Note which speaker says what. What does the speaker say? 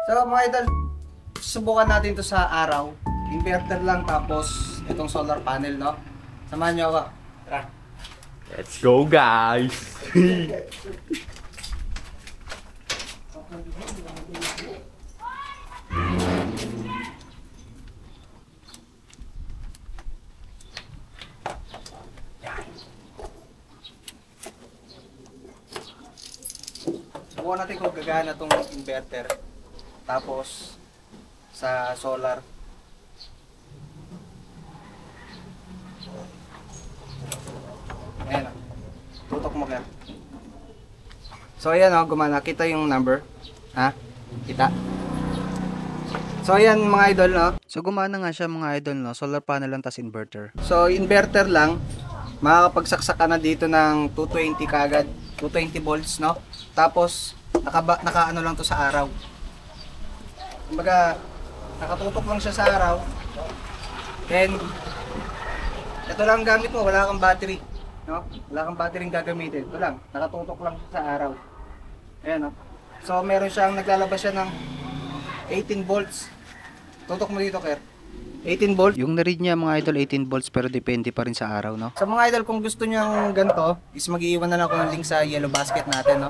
Speaker 1: So mga idol, subukan natin to sa araw. Inverter lang tapos itong solar panel, no? Samahan nyo ako. Tara.
Speaker 2: Let's go, guys!
Speaker 1: Subukan natin kung gagana tong inverter. Tapos sa solar. Ayan o. Tutok mo kaya. So ayan o, gumana. Kita yung number. Ha? Kita? So ayan mga idol, no? So gumana nga siya mga idol, no? Solar panel lang tas inverter. So inverter lang, makakapagsaksak ka na dito ng 220 kagad. 220 volts, no? Tapos naka ano lang to sa araw. Kumbaga nakatutok lang siya sa araw. Then ito lang gamit mo, wala kang battery, no? Wala kang battery gagamitin. Ito lang, nakatutok lang siya sa araw. Ayan, no? So meron siyang naglalabas siya ng 18 volts. Tutok mo dito, Ker. 18 volts. Yung na-read niya mga idol 18 volts pero depende pa rin sa araw, no? Sa mga idol kung gusto niyo ng ganito, is mag-iiwan na lang ako ng link sa yellow basket natin, no?